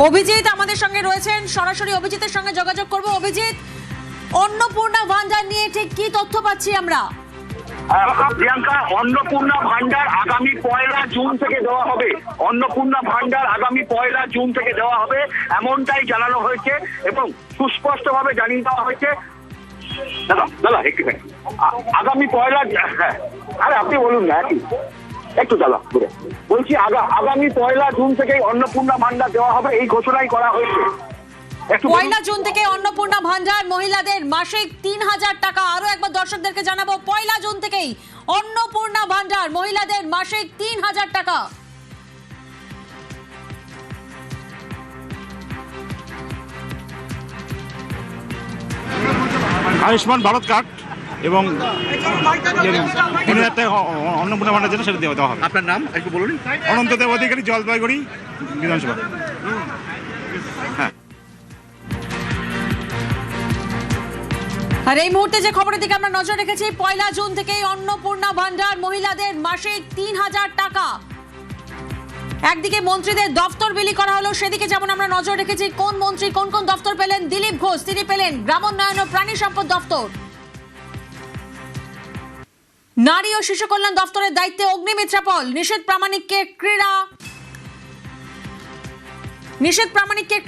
অভিজিৎ আমাদের সঙ্গে রয়েছেন, সরাসরি অভিজিতের সঙ্গে যোগাযোগ করব। অভিজিৎ, অন্নপূর্ণা ভান্ডার নিয়ে ঠিক কি তথ্য পাচ্ছি আমরা? প্রিয়াঙ্কা, অন্নপূর্ণা ভান্ডার আগামী 1 জুন থেকে দেওয়া হবে। অন্নপূর্ণা ভান্ডার আগামী 1 জুন থেকে দেওয়া হবে এমনটাই জানানো হয়েছে এবং সুস্পষ্টভাবে জানিয়ে দেওয়া হয়েছে। দাদা একটুখানি, আগামী 1 হ্যাঁ, আরে আপনি বলুন না, একটু দাদা বলছি, আগামী 1 জুন থেকেই অন্নপূর্ণা ভান্ডার দেওয়া হবে, এই ঘোষণাই করা হয়েছে। 1 জুন থেকে অন্নপূর্ণা ভান্ডার, মহিলাদের মাসিক 3000 টাকা। আরো একবার দর্শকদেরকে জানাবো, 1 জুন থেকেই অন্নপূর্ণা ভান্ডার, মহিলাদের মাসিক 3000 টাকা। আয়ুষ্মান ভারত কার্ড এবং অন্নপূর্ণা ভান্ডার যেটা সেটা দেওয়া হবে। আপনার নাম একটু বলুন। অনন্ত দেব অধিকারী, জলপাইগুড়ি বিধানসভা। আর এই মুহূর্তে যে খবরের দিকে আমরা নজর রেখেছি, 1 জুন থেকে অন্নপূর্ণা ভান্ডার, মহিলাদের মাসিক 3000 টাকা। একদিকে মন্ত্রীদের দফতর বিলি করা হলো, সেদিকে যেমন আমরা নজর রেখেছি কোন মন্ত্রী কোন কোন দফতর পেলেন। দিলীপ ঘোষ, তিনি পেলেন গ্রামোন্নয়ন ও প্রাণী সম্পদ দফতর। নারী ও শিশু কল্যাণ দফতরের দায়িত্বে অগ্নিমিত্রা পল। নিষেধ প্রামাণিককে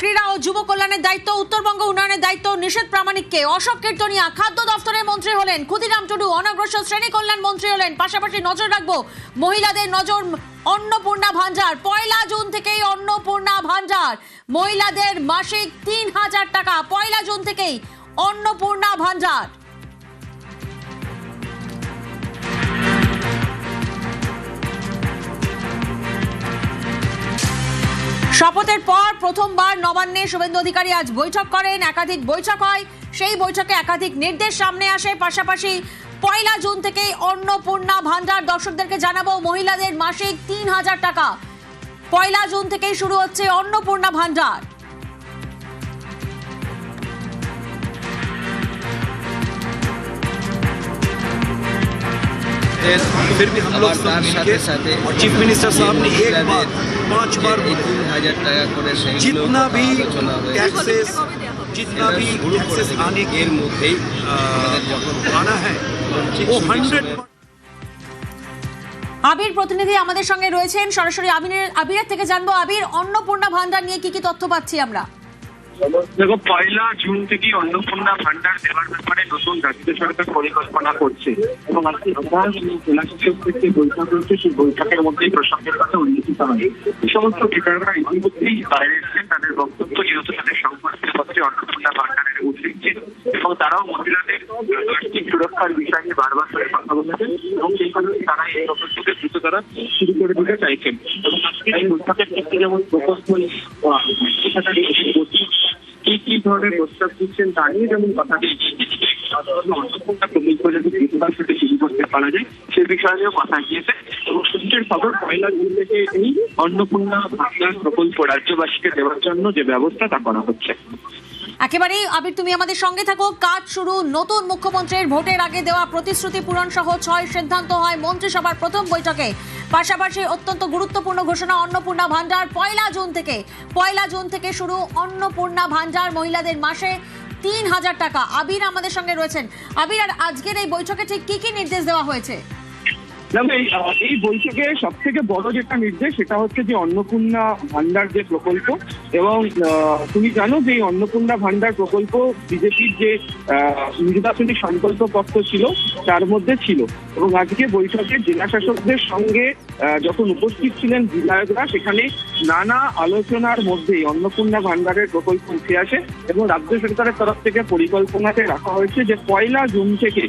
ক্রীড়া ও যুব কল্যাণের দায়িত্ব, উত্তরবঙ্গ উন্নয়নের দায়িত্ব নিষেধ প্রামাণিককে। অশোক কীর্তনিয়া খাদ্য দফতরের মন্ত্রী হলেন। ক্ষুদিরাম টুডু অনগ্রসর শ্রেণী কল্যাণ মন্ত্রী হলেন। পাশাপাশি নজর রাখবো মহিলাদের নজর অন্নপূর্ণা ভান্ডার। 1 জুন থেকেই অন্নপূর্ণা ভান্ডার, মহিলাদের মাসিক 3000 টাকা। 1 জুন থেকেই অন্নপূর্ণা ভান্ডার। শপথের পর প্রথমবার নবান্নে শুভেন্দু অধিকারী আজ বৈঠক করেন। একাধিক বৈঠক হয়, সেই বৈঠকে একাধিক নির্দেশ সামনে আসে। পাশাপাশি 1 জুন থেকেই অন্নপূর্ণা ভান্ডার, দর্শকদেরকে জানাবো মহিলাদের মাসিক 3000 টাকা। 1 জুন থেকেই শুরু হচ্ছে অন্নপূর্ণা ভান্ডার। फिर भी हम लोग सब मिलके और चीफ मिनिस्टर साहब ने एक बार 5 बार जितना भी टैक्सेस आने के आना है वो 100। আবির প্রতিনিধি আমাদের সঙ্গে রয়েছেন, সরাসরি আবিরের থেকে জানবো। আবির, অন্নপূর্ণা ভান্ডার নিয়ে কি কি তথ্য পাচ্ছি আমরা? দেখো, 1 জুন থেকে অন্নপূর্ণা ভান্ডার দেওয়ার ব্যাপারে নতুন রাজ্য সরকার পরিকল্পনা করছে এবং আজকে জেলা শাসক থেকে বৈঠক হচ্ছে, সেই বৈঠকের মধ্যেই প্রসঙ্গের কথা উল্লেখিত হয়। এই সমস্ত ঠিকাদাররা ইতিমধ্যেই বাইরে এসেছেন, তাদের বক্তব্য যেহেতু তাদের সংগঠনের পক্ষে অন্নপূর্ণা ভান্ডারের উদ্বেগ ছিল এবং তারাও মহিলাদের আর্থিক সুরক্ষার বিষয় নিয়ে বারবার করে কথা বলেছেন এবং সেই কারণে তারা এই প্রকল্পকে দ্রুত তারা শুরু করে দিতে চাইছেন এবং আজকে এই বৈঠকের ক্ষেত্রে যেমন প্রকল্প কি ধরনের প্রস্তাব দিচ্ছেন তা নিয়ে যেমন কথা অন্নপূর্ণা প্রকল্প যদি দ্রুততার শুরু করতে পারা যায় সে বিষয়ে নিয়েও কথা গিয়েছে এবং সূত্রের খবর 1 জুন থেকে এই অন্নপূর্ণা ভান্ডার প্রকল্প রাজ্যবাসীকে দেওয়ার জন্য যে ব্যবস্থা তা করা হচ্ছে। একেবারেই আবির, তুমি আমাদের সঙ্গে থাকো। কাজ শুরু, নতুন মুখ্যমন্ত্রীর ভোটের আগে দেওয়া প্রতিশ্রুতি পূরণ সহ 6 সিদ্ধান্ত হয় মন্ত্রিসভার প্রথম বৈঠকে। পাশাপাশি অত্যন্ত গুরুত্বপূর্ণ ঘোষণা অন্নপূর্ণা ভান্ডার 1 জুন থেকে শুরু অন্নপূর্ণা ভান্ডার, মহিলাদের মাসে 3000 টাকা। আবির আমাদের সঙ্গে রয়েছেন। আবির, আর আজকের এই বৈঠকে ঠিক কি কি নির্দেশ দেওয়া হয়েছে? এই বৈঠকে সব থেকে বড় যেটা নির্দেশ সেটা হচ্ছে যে অন্নপূর্ণা ভান্ডার যে প্রকল্প, এবং তুমি জানো যে এই অন্নপূর্ণা ভান্ডার প্রকল্প বিজেপির যে নির্বাচনী সংকল্পপত্র ছিল তার মধ্যে ছিল এবং আজকে বৈঠকে জেলা শাসকদের সঙ্গে যখন উপস্থিত ছিলেন বিধায়করা, সেখানে নানা আলোচনার মধ্যে অন্নপূর্ণা ভান্ডারের প্রকল্প উঠে আসে এবং রাজ্য সরকারের তরফ থেকে পরিকল্পনাতে রাখা হয়েছে যে 1 জুন থেকে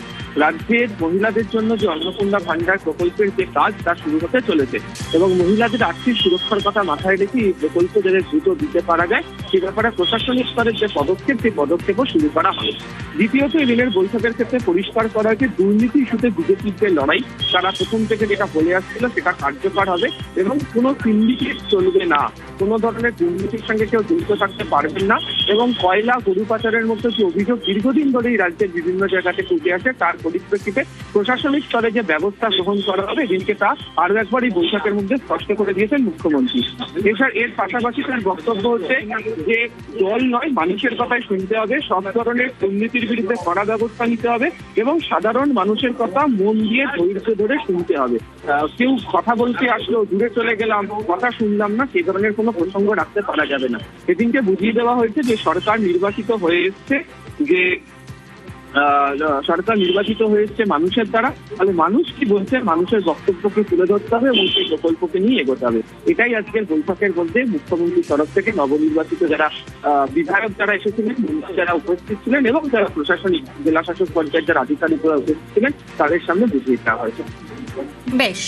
রাজ্যের মহিলাদের জন্য যে অন্নপূর্ণা ভান্ডার প্রকল্পের যে কাজ তা শুরু হতে চলেছে এবং মহিলাদের আর্থিক সুরক্ষার কথা মাথায় রেখে এই প্রকল্প যাতে দ্রুত দিতে পারা যায় সে ব্যাপারে প্রশাসনিক স্তরের যে পদক্ষেপ সেই পদক্ষেপও শুরু করা হবে। দ্বিতীয়ত এই দিনের বৈঠকের ক্ষেত্রে পরিষ্কার করা হয়েছে দুর্নীতি ইস্যুতে বিজেপির যে লড়াই তারা প্রথম থেকে যেটা বলে আসছিল সেটা কার্যকর হবে এবং কোনো সিন্ডিকেট চলবে না, কোনো ধরনের দুর্নীতির সঙ্গে কেউ জড়িত থাকতে পারবেন না এবং কয়লা গরু পাচারের মতো যে অভিযোগ দীর্ঘদিন ধরেই রাজ্যের বিভিন্ন জায়গা থেকে উঠে আসে তার পরিপ্রেক্ষিতে প্রশাসনিক স্তরে যে ব্যবস্থা গ্রহণ করা হবে এদিনকে তা আরো একবার এই বৈঠকের মধ্যে স্পষ্ট করে দিয়েছেন মুখ্যমন্ত্রী। এর পাশাপাশি তার বক্তব্য হচ্ছে যে দল নয়, মানুষের কথাই শুনতে হবে, সব ধরনের দুর্নীতির বিরুদ্ধে কড়া ব্যবস্থা নিতে হবে এবং সাধারণ মানুষের কথা মন দিয়ে ধৈর্য ধরে শুনতে হবে। কেউ কথা বলতে আসলো, দূরে চলে গেলাম, কথা শুনলাম না, সেই ধরনের কোনো প্রসঙ্গ রাখতে পারা যাবে না। সেদিনকে বুঝিয়ে দেওয়া হয়েছে যে সরকার নির্বাচিত হয়ে এসছে, যে সরকার নির্বাচিত হয়েছে মানুষের দ্বারা, তাহলে মানুষ কি বলছে মানুষের বক্তব্যকে তুলে ধরতে হবে এবং সেই প্রকল্পকে নিয়ে এগোতে হবে। এটাই আজকের বৈঠকের মধ্যে মুখ্যমন্ত্রীর তরফ থেকে নবনির্বাচিত যারা বিধায়ক যারা এসেছিলেন, মন্ত্রী যারা উপস্থিত ছিলেন এবং যারা প্রশাসনিক জেলা শাসক পর্যায়ের যারা আধিকারিকরা উপস্থিত ছিলেন তাদের সামনে বুঝিয়ে দেওয়া হয়েছে। বেশ।